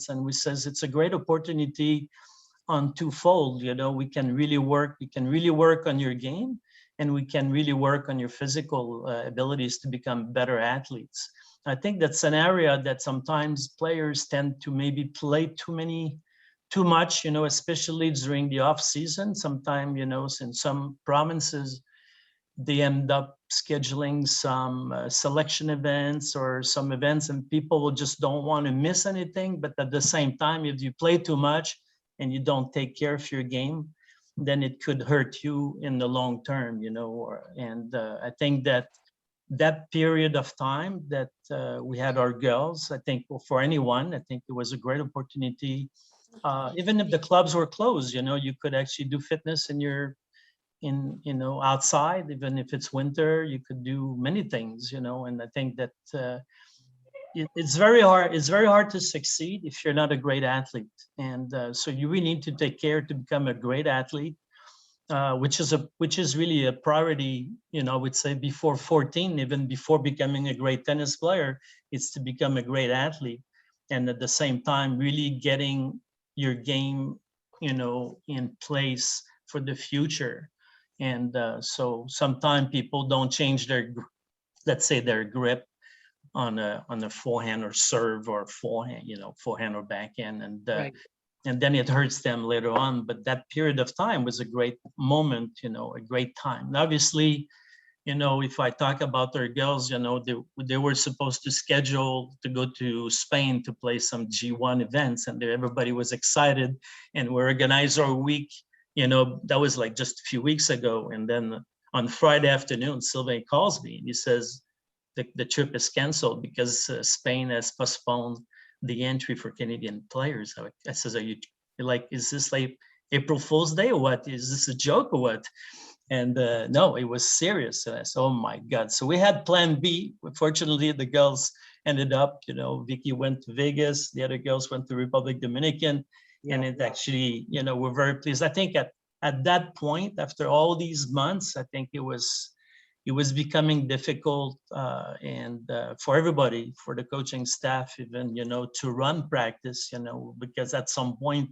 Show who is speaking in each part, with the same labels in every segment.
Speaker 1: and we says it's a great opportunity on twofold. We can really work on your game, and we can really work on your physical abilities to become better athletes. I think that's an area that sometimes players tend to maybe play too much, especially during the off season. Sometimes, in some provinces, they end up scheduling some selection events or some events, and people will just don't want to miss anything. But at the same time, if you play too much and you don't take care of your game, then it could hurt you in the long term. And I think that period of time that we had our girls, I think for anyone, I think it was a great opportunity. Even if the clubs were closed, you could actually do fitness outside. Even if it's winter, you could do many things. And I think that it's very hard to succeed if you're not a great athlete. And so you really need to take care to become a great athlete, which is really a priority. I would say before 14, even before becoming a great tennis player, it's to become a great athlete, and at the same time really getting your game in place for the future. And so sometimes people don't change let's say their grip on a forehand or serve, or forehand or backhand,
Speaker 2: Right.
Speaker 1: and then it hurts them later on. But that period of time was a great moment, a great time. And obviously, if I talk about our girls, they were supposed to schedule to go to Spain to play some G1 events, and everybody was excited, and we organized our week. That was like just a few weeks ago. And then on Friday afternoon, Sylvain calls me and he says the trip is canceled because Spain has postponed the entry for Canadian players. I says, are you like, is this like April Fool's Day or what? Is this a joke or what? And no, it was serious. And I said, oh my God. So we had plan B. Fortunately, the girls ended up, Vicky went to Vegas, the other girls went to Republic Dominican. And it actually, we're very pleased. I think at that point, after all these months, I think it was becoming difficult, and for everybody, for the coaching staff, even, to run practice, because at some point,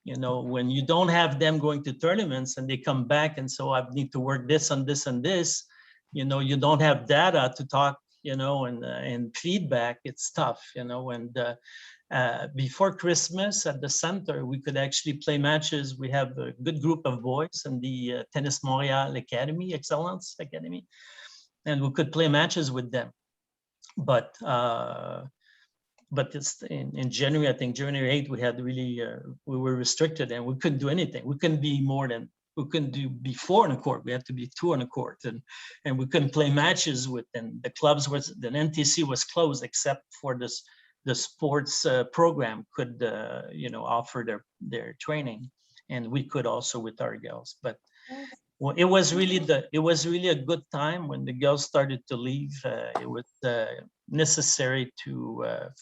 Speaker 1: when you don't have them going to tournaments and they come back and so I need to work this and this and this, you don't have data to talk, and feedback. It's tough, and before Christmas at the center, we could actually play matches. We have a good group of boys in the Tennis Montréal Academy, Excellence Academy, and we could play matches with them. But it's in January, I think January 8th, we had really, we were restricted and we couldn't do anything. We couldn't be 4 on a court. We had to be 2 on a court, and we couldn't play matches with them. The NTC was closed except for the sports program could, offer their training, and we could also with our girls. But well, it was really a good time when the girls started to leave. It was necessary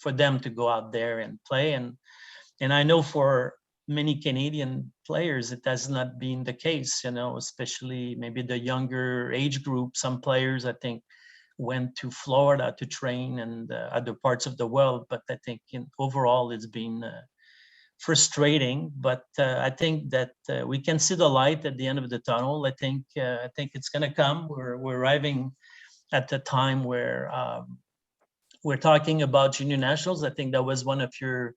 Speaker 1: for them to go out there and play, and I know for many Canadian players it has not been the case, especially maybe the younger age group. Some players, I think, went to Florida to train and other parts of the world. But I think overall it's been frustrating. But I think that we can see the light at the end of the tunnel. I think it's going to come. We're arriving at the time where we're talking about junior nationals. I think that was one of your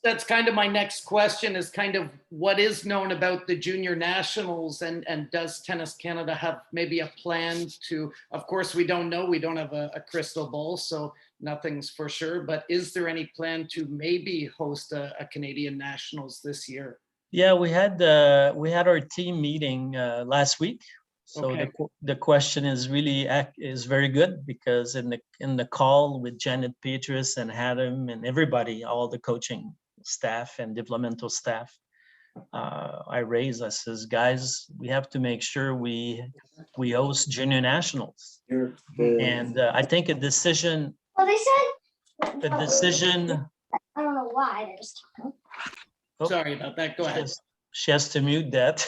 Speaker 2: that's kind of my next question, is kind of what is known about the junior nationals, and does Tennis Canada have maybe a plan to, of course we don't know, we don't have a crystal ball, so nothing's for sure, but is there any plan to maybe host a Canadian nationals this year?
Speaker 1: Yeah, we had our team meeting last week. So okay. The question is very good, because in the call with Janet Petrus and Adam and everybody, all the coaching staff and developmental staff, I says, guys, we have to make sure we host junior nationals. And I think a decision.
Speaker 3: Well, they said.
Speaker 1: A decision.
Speaker 3: I don't know why they're just talking.
Speaker 2: Oh, sorry about that. Go ahead.
Speaker 1: She has to mute that.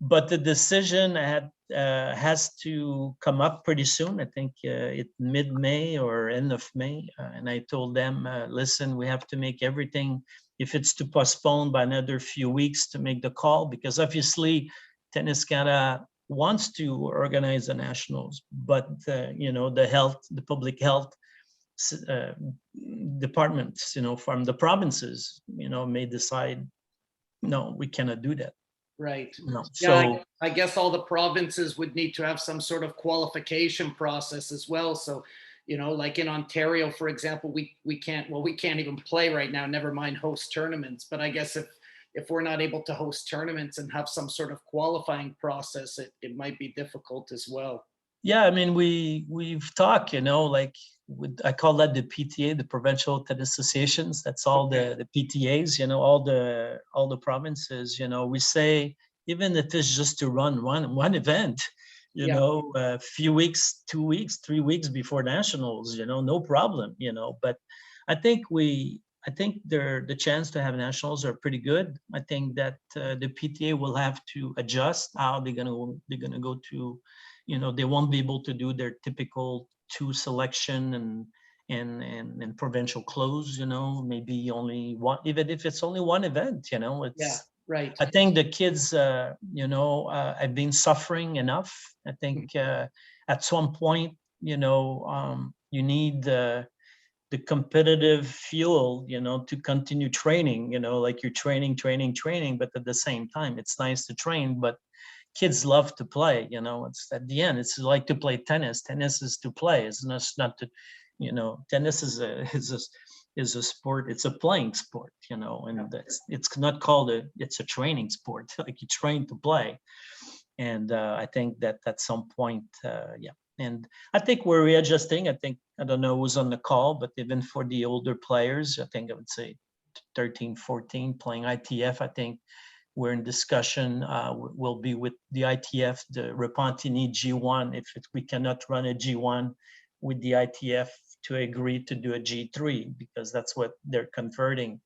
Speaker 1: but the decision has to come up pretty soon. I think it mid-May or end of May. And I told them, listen, we have to make everything, if it's to postpone by another few weeks, to make the call, because obviously Tennis Canada wants to organize the nationals, but the public health uh, departments, from the provinces, may decide, no, we cannot do that.
Speaker 2: Right.
Speaker 1: No.
Speaker 2: Yeah,
Speaker 1: So
Speaker 2: I guess all the provinces would need to have some sort of qualification process as well. So, like in Ontario, for example, we can't even play right now, never mind host tournaments. But I guess if we're not able to host tournaments and have some sort of qualifying process, it might be difficult as well.
Speaker 1: yeah, I mean, we've talked, like I call that the PTA, the provincial tennis associations. That's all the PTAs, all the provinces. We say, even if it's just to run one event, a few weeks, 2 weeks, 3 weeks before nationals, no problem. But I think the chance to have nationals are pretty good. I think that the PTA will have to adjust how they're gonna go to. They won't be able to do their typical 2 selection and provincial close, maybe only one, even if it's only one event,
Speaker 2: Yeah, right.
Speaker 1: I think the kids, have been suffering enough. I think at some point, you need the competitive fuel, to continue training, like you're training, but at the same time, it's nice to train, but kids love to play. It's at the end, it's like to play tennis. Tennis is to play. It's not to, tennis is a sport. It's a playing sport, and it's not called it's a training sport. Like you train to play. And I think that at some point, yeah. And I think we're readjusting. I don't know who's on the call, but even for the older players, I think I would say 13, 14 playing ITF, I think we're in discussion, will be with the ITF, the Repentigny G1, if we cannot run a G1 with the ITF, to agree to do a G3, because that's what they're converting.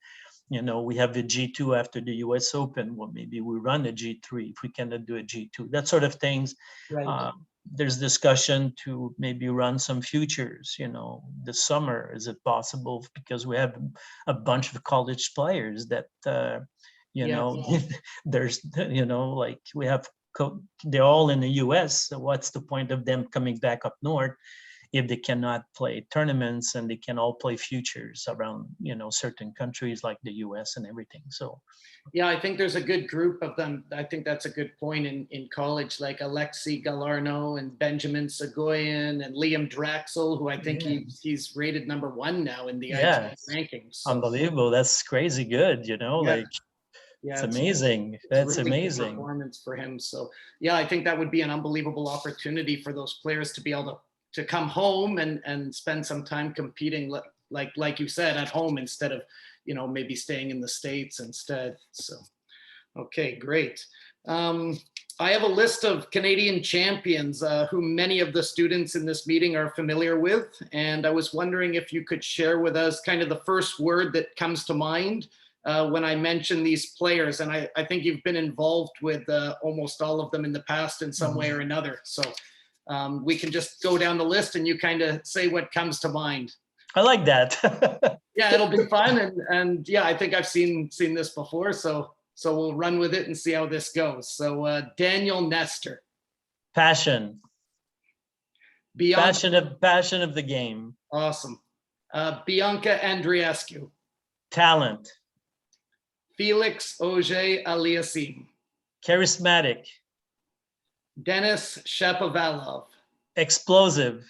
Speaker 1: We have the G2 after the US Open. Well, maybe we run a G3 if we cannot do a G2, that sort of things.
Speaker 2: Right.
Speaker 1: There's discussion to maybe run some futures, this summer. Is it possible? Because we have a bunch of college players that, there's, like we have, they're all in the US. So what's the point of them coming back up north if they cannot play tournaments and they can all play futures around, certain countries like the US and everything. So
Speaker 2: yeah, I think there's a good group of them. I think that's a good point in college, like Alexei Galarno and Benjamin Sagoyan and Liam Draxel, who I think he's rated #1 now in the ITF rankings. So,
Speaker 1: unbelievable. That's crazy good, like it's amazing. That's really amazing
Speaker 2: performance for him. So yeah, I think that would be an unbelievable opportunity for those players to be able to come home and spend some time competing, like you said, at home, instead of maybe staying in the States instead. So okay, great. I have a list of Canadian champions who many of the students in this meeting are familiar with, and I was wondering if you could share with us kind of the first word that comes to mind when I mention these players. And I think you've been involved with almost all of them in the past in some way or another. So we can just go down the list and you kind of say what comes to mind.
Speaker 1: I like that.
Speaker 2: Yeah, it'll be fun. And yeah, I think I've seen this before. So we'll run with it and see how this goes. So Daniel Nestor.
Speaker 1: Passion.
Speaker 2: Bianca,
Speaker 1: passion of the game.
Speaker 2: Awesome. Bianca Andreescu.
Speaker 1: Talent.
Speaker 2: Felix Auger-Aliassime.
Speaker 1: Charismatic.
Speaker 2: Denis Shapovalov.
Speaker 1: Explosive.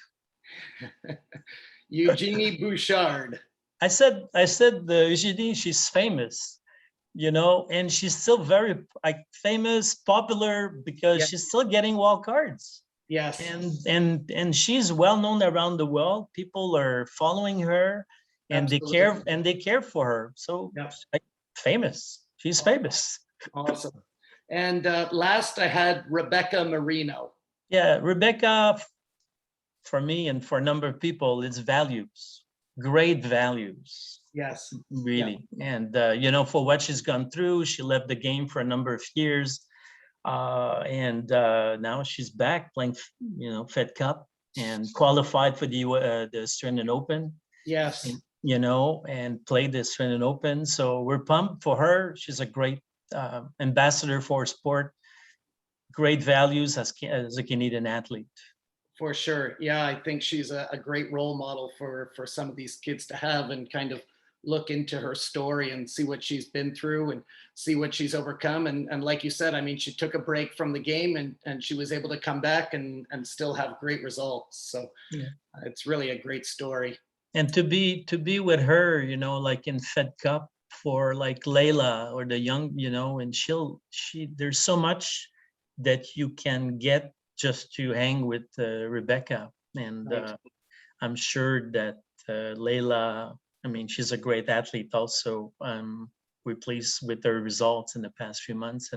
Speaker 2: Eugenie Bouchard.
Speaker 1: I said Eugenie, she's famous, and she's still very famous, popular, because she's still getting wild cards.
Speaker 2: Yes.
Speaker 1: And she's well known around the world. People are following her, and they care for her. So famous. She's famous.
Speaker 2: Awesome. And last I had Rebecca Marino.
Speaker 1: Yeah, Rebecca, for me and for a number of people, it's values, great values.
Speaker 2: Yes.
Speaker 1: Really. Yeah. And, for what she's gone through, she left the game for a number of years. And now she's back playing, Fed Cup and qualified for the Australian Open.
Speaker 2: Yes.
Speaker 1: And, and played the Australian Open. So we're pumped for her. She's a great ambassador for sport, great values as a Canadian athlete.
Speaker 2: For sure. Yeah, I think she's a great role model for some of these kids to have, and kind of look into her story and see what she's been through and see what she's overcome. And like you said, I mean, she took a break from the game, and she was able to come back and still have great results. So
Speaker 1: yeah.
Speaker 2: It's really a great story.
Speaker 1: And to be with her, like in Fed Cup for like Layla or the young, and there's so much that you can get just to hang with Rebecca. And
Speaker 2: Right.
Speaker 1: I'm sure that Layla, I mean, she's a great athlete also. We're pleased with her results in the past few months,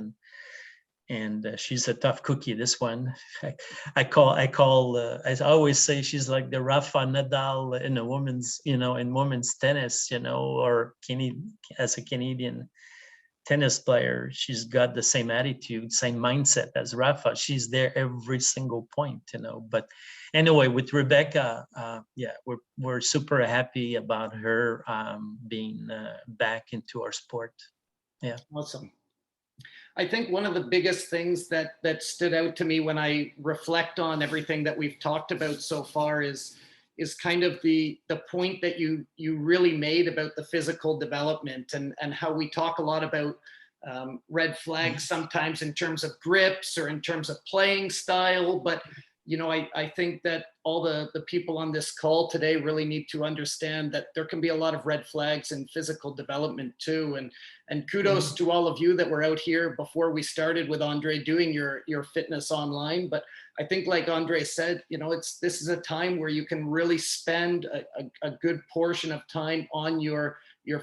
Speaker 1: and she's a tough cookie. This one, I always say she's like the Rafa Nadal in a women's, in women's tennis, or as a Canadian tennis player, she's got the same attitude, same mindset as Rafa. She's there every single point, But anyway, with Rebecca, we're super happy about her being back into our sport. Yeah.
Speaker 2: Awesome. I think one of the biggest things that stood out to me when I reflect on everything that we've talked about so far is kind of the point that you really made about the physical development, and how we talk a lot about red flags sometimes in terms of grips or in terms of playing style. But I think that all the people on this call today really need to understand that there can be a lot of red flags in physical development too. And kudos to all of you that were out here before we started with Andre doing your fitness online. But I think, like Andre said, this is a time where you can really spend a good portion of time on your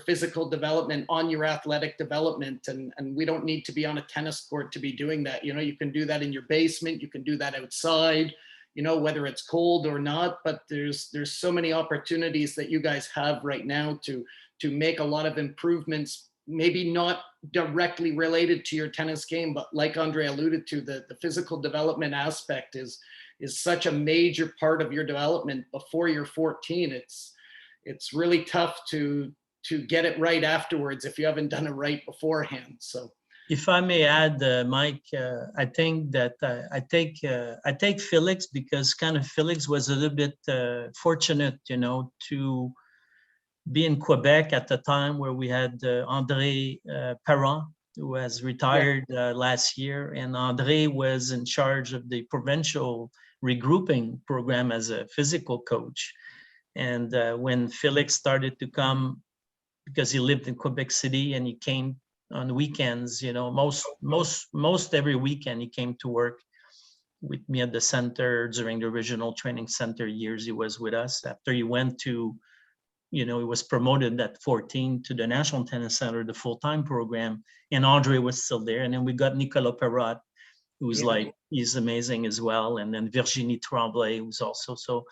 Speaker 2: physical development, on your athletic development. And we don't need to be on a tennis court to be doing that. You can do that in your basement, you can do that outside, whether it's cold or not. But there's so many opportunities that you guys have right now to make a lot of improvements, maybe not directly related to your tennis game, but like Andre alluded to, the physical development aspect is such a major part of your development before you're 14. It's really tough to get it right afterwards if you haven't done it right beforehand. So
Speaker 1: if I may add, Mike, I think that I take Felix because kind of Felix was a little bit fortunate, to be in Quebec at the time where we had André Perron, who has retired last year, and André was in charge of the provincial regrouping program as a physical coach. And when Felix started to come, because he lived in Quebec City and he came on the weekends, most every weekend he came to work with me at the center during the original training center years he was with us. After he went to, he was promoted at 14 to the National Tennis Center, the full-time program, and Andre was still there. And then we got Nicolas Perrot, who's he's amazing as well. And then Virginie Tremblay, who's also, so,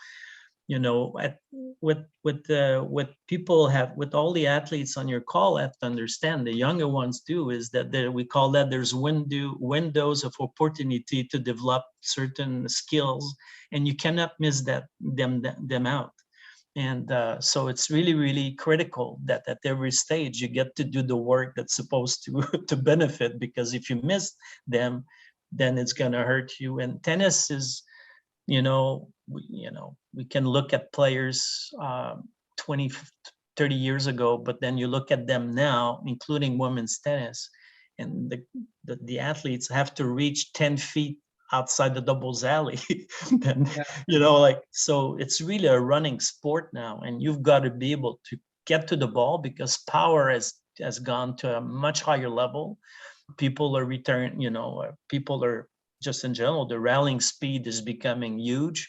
Speaker 1: what people have, with all the athletes on your call have to understand, the younger ones do, is that we call that there's windows of opportunity to develop certain skills, and you cannot miss them out. And so it's really, really critical that at every stage you get to do the work that's supposed to benefit, because if you miss them, then it's going to hurt you. And tennis is, we can look at players 20, 30 years ago, but then you look at them now, including women's tennis, and the athletes have to reach 10 feet outside the doubles alley. And, so it's really a running sport now, and you've got to be able to get to the ball because power has gone to a much higher level. People are people are just in general, the rallying speed is becoming huge.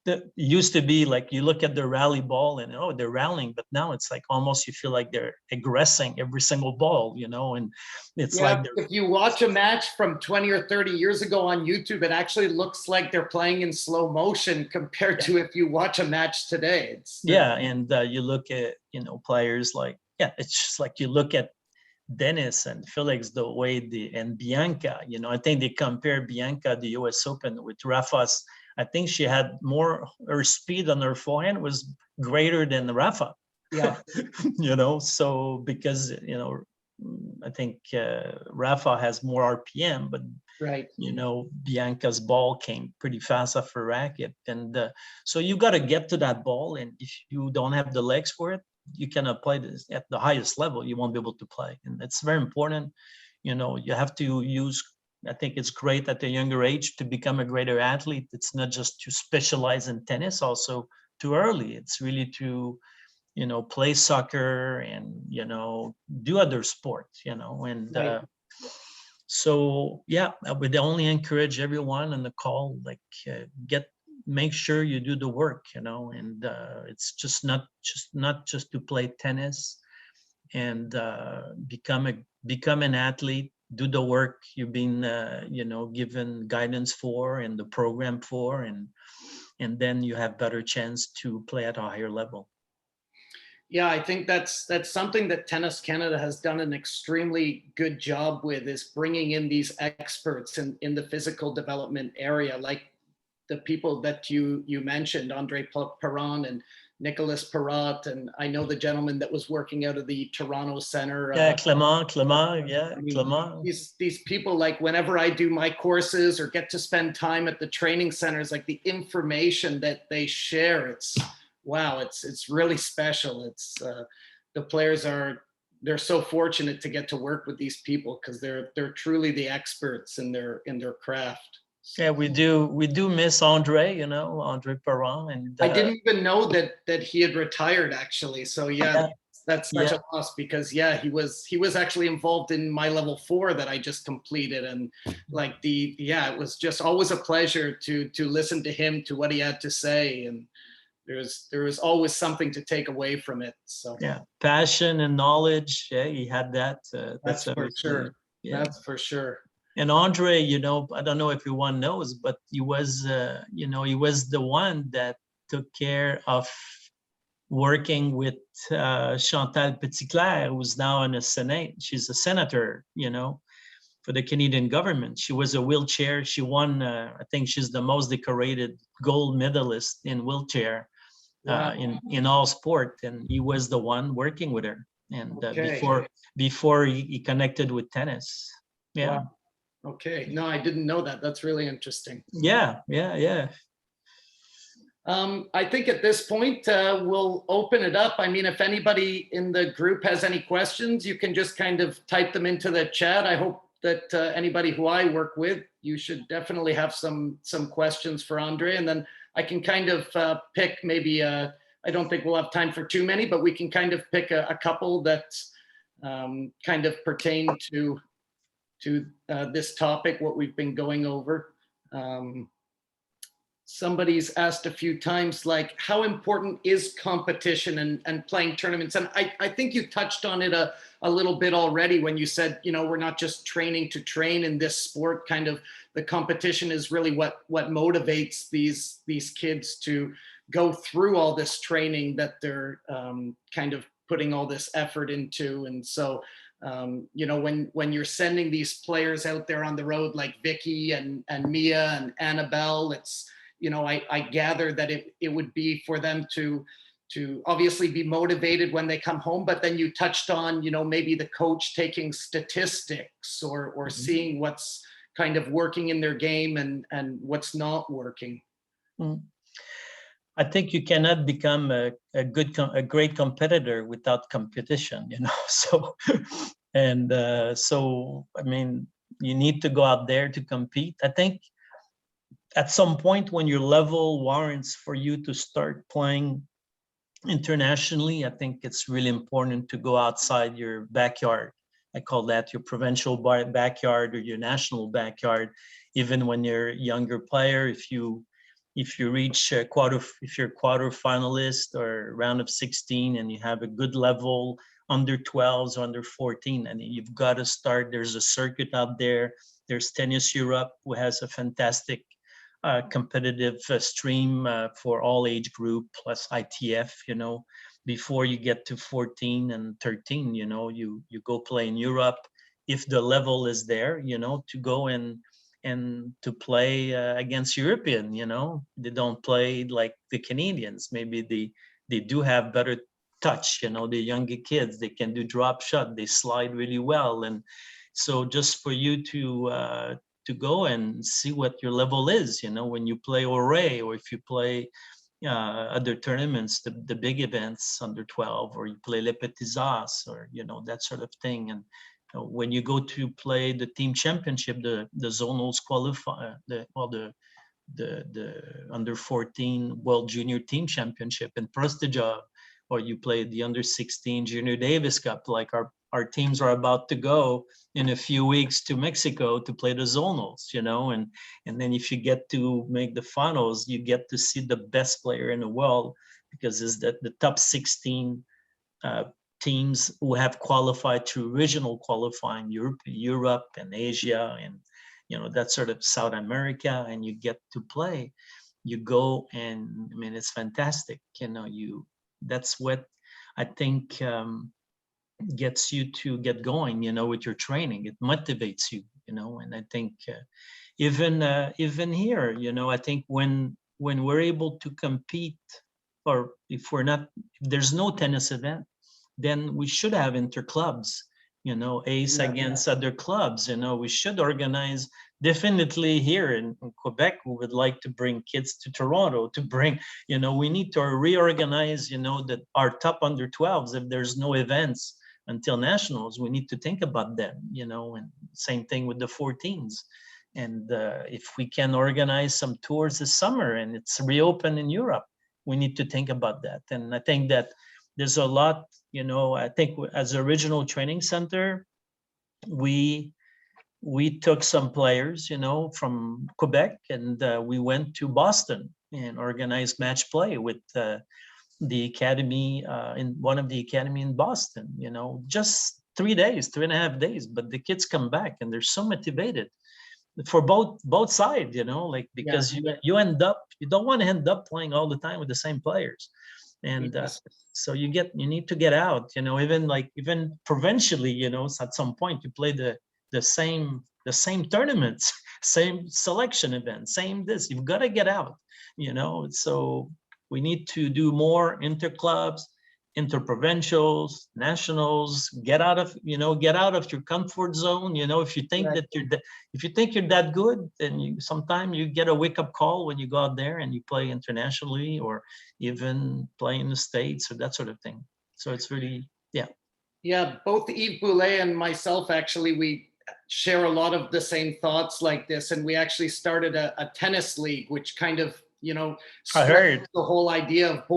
Speaker 1: It used to be like you look at the rally ball and they're rallying, but now it's like almost you feel like they're aggressing every single ball, and it's like
Speaker 2: if you watch a match from 20 or 30 years ago on YouTube, it actually looks like they're playing in slow motion compared to if you watch a match today.
Speaker 1: And you look at players like it's just like you look at Dennis and Felix the way and Bianca, I think they compare Bianca the US Open with Rafa's. I think she had more, her speed on her forehand was greater than Rafa.
Speaker 2: Yeah.
Speaker 1: So because, I think Rafa has more RPM, but
Speaker 2: Right.
Speaker 1: Bianca's ball came pretty fast off her racket. And so you got to get to that ball. And if you don't have the legs for it, you cannot play this at the highest level. You won't be able to play. And it's very important. You have to use, I think it's great at a younger age to become a greater athlete. It's not just to specialize in tennis also too early. It's really to, play soccer and, do other sports, and
Speaker 2: Right.
Speaker 1: so yeah, I would only encourage everyone on the call, like make sure you do the work, and it's just not just to play tennis and become an athlete, do the work you've been given guidance for and the program for, and then you have better chance to play at a higher level.
Speaker 2: Yeah, I think that's something that Tennis Canada has done an extremely good job with, is bringing in these experts in the physical development area, like the people that you mentioned, Andre Perron and Nicholas Perrot, and I know the gentleman that was working out of the Toronto Center.
Speaker 1: Yeah, Clement, yeah,
Speaker 2: I mean,
Speaker 1: Clement.
Speaker 2: These people, like whenever I do my courses or get to spend time at the training centers, like the information that they share, it's wow, it's really special. It's the players they're so fortunate to get to work with these people, because they're truly the experts in their craft.
Speaker 1: Yeah, we do miss Andre, Andre Perron, and
Speaker 2: I didn't even know that he had retired, actually. So yeah, that's such a loss, because he was actually involved in my level 4 that I just completed, and like it was just always a pleasure to listen to him, to what he had to say, and there was always something to take away from it. So
Speaker 1: yeah, passion and knowledge. Yeah, he had that.
Speaker 2: that's for sure.
Speaker 1: Yeah.
Speaker 2: That's for sure.
Speaker 1: And Andre, I don't know if everyone knows, but he was the one that took care of working with Chantal Petitclerc, who's now in the Senate. She's a senator, for the Canadian government. She was a wheelchair. She won, I think she's the most decorated gold medalist in wheelchair in all sport. And he was the one working with her. And before he connected with tennis. Yeah.
Speaker 2: Wow. Okay. No, I didn't know that. That's really interesting.
Speaker 1: Yeah.
Speaker 2: I think at this point, we'll open it up. I mean, if anybody in the group has any questions, you can just kind of type them into the chat. I hope that anybody who I work with, you should definitely have some questions for Andre, and then I can kind of pick maybe, I don't think we'll have time for too many, but we can kind of pick a couple that kind of pertain to this topic, what we've been going over. Somebody's asked a few times, like, how important is competition and playing tournaments? And I think you touched on it a little bit already when you said, we're not just training to train in this sport. Kind of the competition is really what motivates these kids to go through all this training that they're kind of putting all this effort into. And so, when you're sending these players out there on the road, like Vicky and Mia and Annabelle, it's, I gather that it would be for them to obviously be motivated when they come home, but then you touched on, maybe the coach taking statistics or seeing what's kind of working in their game and what's not working.
Speaker 1: I think you cannot become a great competitor without competition, so, and so, I mean, you need to go out there to compete. I think at some point when your level warrants for you to start playing internationally, I think it's really important to go outside your backyard. I call that your provincial backyard or your national backyard. Even when you're a younger player, if you reach if you're quarter finalist or round of 16 and you have a good level, under 12s or under 14, and you've got to start. There's a circuit out there. There's Tennis Europe, who has a fantastic competitive stream for all age group, plus ITF, before you get to 14 and 13, you go play in Europe if the level is there, to go and to play against European. They don't play like the Canadians. Maybe they do have better touch. The younger kids, they can do drop shot, they slide really well, and so just for you to go and see what your level is, when you play Auray, or if you play other tournaments, the big events under 12, or you play Le Petits As, or that sort of thing. And when you go to play the team championship, the zonals qualify, the under 14 World Junior Team Championship in Prestigeov, or you play the under 16 Junior Davis Cup, like our teams are about to go in a few weeks to Mexico to play the zonals, and then if you get to make the finals, you get to see the best player in the world, because it's the top 16 teams who have qualified through regional qualifying, Europe and Asia, and that sort of South America, and you get to play. You go, and I mean, it's fantastic. That's what I think gets you to get going, with your training. It motivates you, and I think even here, I think when we're able to compete, or if there's no tennis event, then we should have interclubs, ace against other clubs. We should organize. Definitely here in Quebec, we would like to bring kids to Toronto, to bring, we need to reorganize, that our top under 12s, if there's no events until nationals, we need to think about them, and same thing with the 14s. And if we can organize some tours this summer and it's reopened in Europe, we need to think about that. And I think that there's a lot, I think as a regional training center, we took some players, from Quebec, and we went to Boston and organized match play with the academy, in one of the academy in Boston, just 3.5 days, but the kids come back and they're so motivated for both sides, because you don't want to end up playing all the time with the same players. And so you need to get out, even provincially, at some point you play the same tournaments, same selection events, same this. You've got to get out, so we need to do more interclubs, interprovincials, nationals. Get out of your comfort zone. If you think that you're that good, then sometimes you get a wake-up call when you go out there and you play internationally, or even play in the States, or that sort of thing. So it's really,
Speaker 2: yeah, both Yves Boulet and myself, actually, we share a lot of the same thoughts like this, and we actually started a tennis league, which kind of
Speaker 1: I heard
Speaker 2: the whole idea of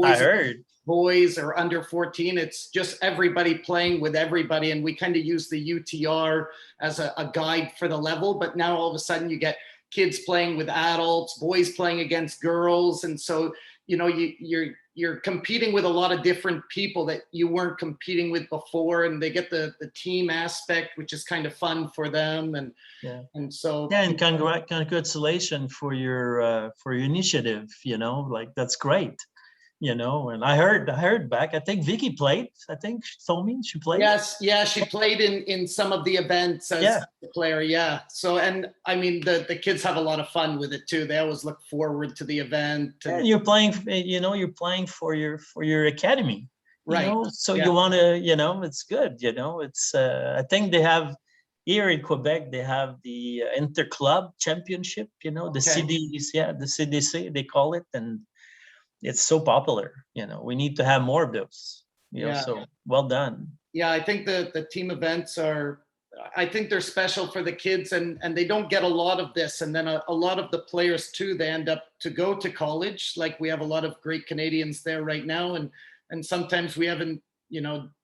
Speaker 2: boys or under 14. It's just everybody playing with everybody, and we kind of use the UTR as a guide for the level. But now all of a sudden you get kids playing with adults, boys playing against girls, and so you're competing with a lot of different people that you weren't competing with before, and they get the team aspect, which is kind of fun for them. And so
Speaker 1: and congratulations for your initiative. That's great. And I heard back. I think Vicky played. I think she told me she played.
Speaker 2: Yes, yeah, she played in some of the events as a player. Yeah. So, and I mean, the kids have a lot of fun with it too. They always look forward to the event.
Speaker 1: And you're playing. You're playing for your academy.
Speaker 2: Right.
Speaker 1: So you want to. It's good. It's. I think they have. Here in Quebec, they have the Interclub Championship. The CDC, the CDC, they call it, and it's so popular. We need to have more of those. So well done.
Speaker 2: Yeah, I think the team events I think they're special for the kids, and they don't get a lot of this. And then a lot of the players too, they end up to go to college. Like, we have a lot of great Canadians there right now, and sometimes we haven't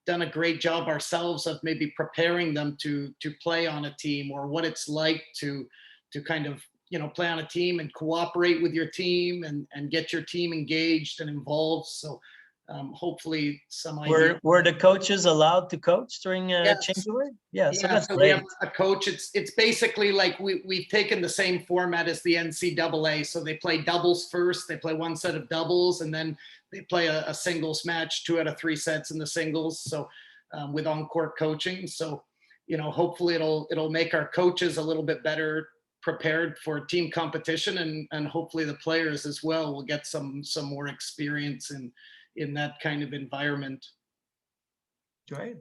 Speaker 2: done a great job ourselves of maybe preparing them to play on a team, or what it's like to kind of play on a team and cooperate with your team and get your team engaged and involved. So hopefully some idea.
Speaker 1: Were the coaches allowed to coach during
Speaker 2: Yes.
Speaker 1: changeover? Yeah, so
Speaker 2: Yeah,
Speaker 1: that's
Speaker 2: so we
Speaker 1: great.
Speaker 2: have a coach. It's basically like we've taken the same format as the NCAA. So they play doubles first. They play one set of doubles, and then they play a singles match, 2 out of 3 sets in the singles. So with on-court coaching. So, you know, hopefully it'll make our coaches a little bit better prepared for team competition, and hopefully the players as well will get some more experience in that kind of environment.
Speaker 1: Great.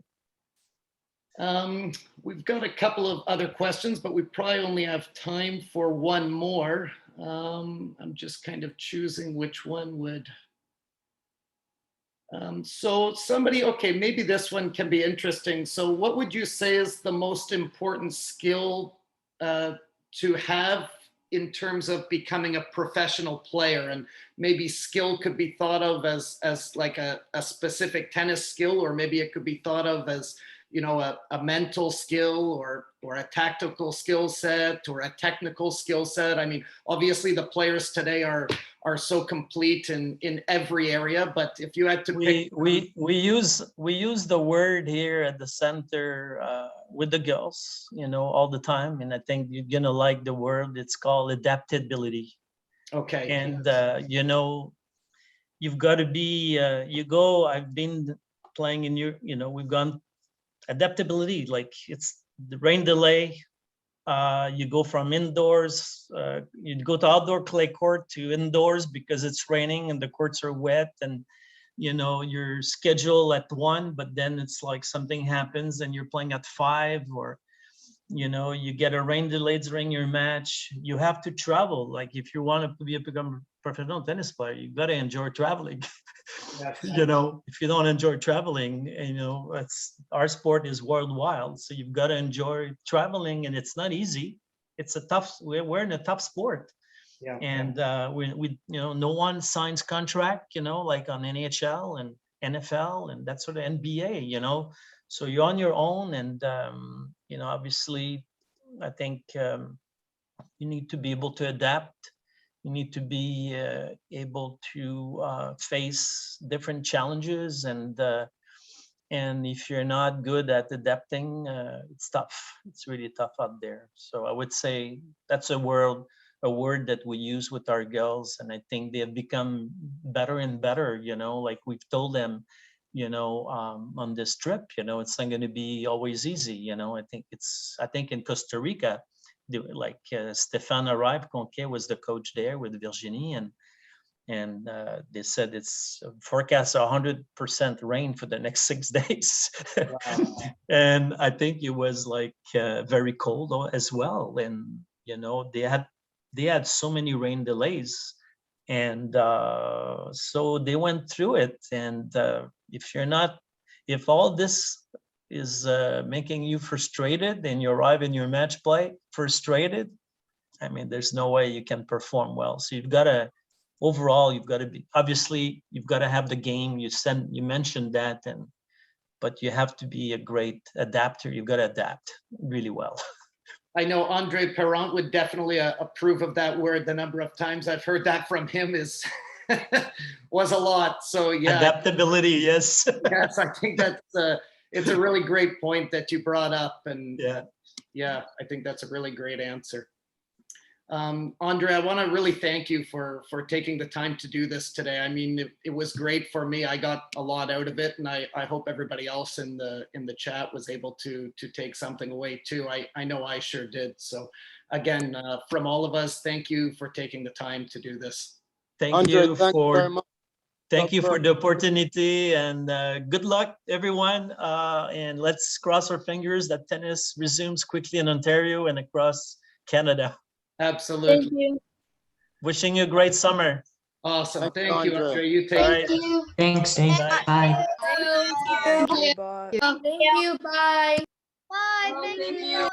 Speaker 2: We've got a couple of other questions, but we probably only have time for one more. I'm just kind of choosing which one would. So somebody, okay, maybe this one can be interesting. So what would you say is the most important skill to have in terms of becoming a professional player? And maybe skill could be thought of as like a specific tennis skill, or maybe it could be thought of as, you know, a mental skill or a tactical skill set or a technical skill set. I mean, obviously the players today are so complete in every area, but if you had to pick,
Speaker 1: we use the word here at the center with the girls, you know, all the time, and I think you're gonna like the word. It's called adaptability.
Speaker 2: okay,
Speaker 1: And
Speaker 2: yes.
Speaker 1: you know, you've got to be I've been playing in you know, we've gone adaptability, like it's the rain delay. You go from indoors, you go to outdoor clay court to indoors because it's raining and the courts are wet, and you know you're scheduled at 1, but then it's like something happens and you're playing at 5, or you know you get a rain delay during your match. You have to travel. Like if you want to become a professional tennis player, you got to enjoy traveling.
Speaker 2: Yes.
Speaker 1: You know, if you don't enjoy traveling, you know, our sport is worldwide, so you've got to enjoy traveling, and it's not easy. It's a tough. We're in a tough sport,
Speaker 2: Yeah.
Speaker 1: and we you know, no one signs contract, you know, like on NHL and NFL and that sort of NBA, you know. So you're on your own, and you know, obviously, I think you need to be able to adapt. You need to be able to face different challenges, and if you're not good at adapting, it's tough. It's really tough out there. So I would say that's a word that we use with our girls, and I think they have become better and better. You know, like we've told them, you know, on this trip, you know, it's not going to be always easy. You know, I think in Costa Rica, like Stéphane Arrive-Conquet was the coach there with Virginie, and they said it's forecast 100% rain for the next 6 days.
Speaker 2: Wow.
Speaker 1: And I think it was like very cold as well, and you know they had so many rain delays, and so they went through it. And if all this is making you frustrated and you arrive in your match play frustrated, I mean, there's no way you can perform well. So you've got to be, obviously you've got to have the game. You mentioned that, but you have to be a great adapter. You've got to adapt really well.
Speaker 2: I know Andre Perrant would definitely approve of that word. The number of times I've heard that from him is was a lot. So yeah,
Speaker 1: adaptability, yes.
Speaker 2: yes, I think it's a really great point that you brought up, and yeah, I think that's a really great answer. Andre, I want to really thank you for taking the time to do this today. I mean, it was great for me. I got a lot out of it, and I hope everybody else in the chat was able to take something away too. I know I sure did. So again, from all of us, thank you for taking the time to do this.
Speaker 1: Thank you for the opportunity, and good luck, everyone. And let's cross our fingers that tennis resumes quickly in Ontario and across Canada.
Speaker 2: Absolutely.
Speaker 3: Thank you.
Speaker 1: Wishing you a great summer.
Speaker 2: Awesome. Thank you, Andre. You take
Speaker 1: All right.
Speaker 3: Thank you.
Speaker 4: Thanks.
Speaker 1: Bye.
Speaker 4: Bye.
Speaker 3: Thank you.
Speaker 5: Bye.
Speaker 3: Thank you. Bye. Bye. Thank you.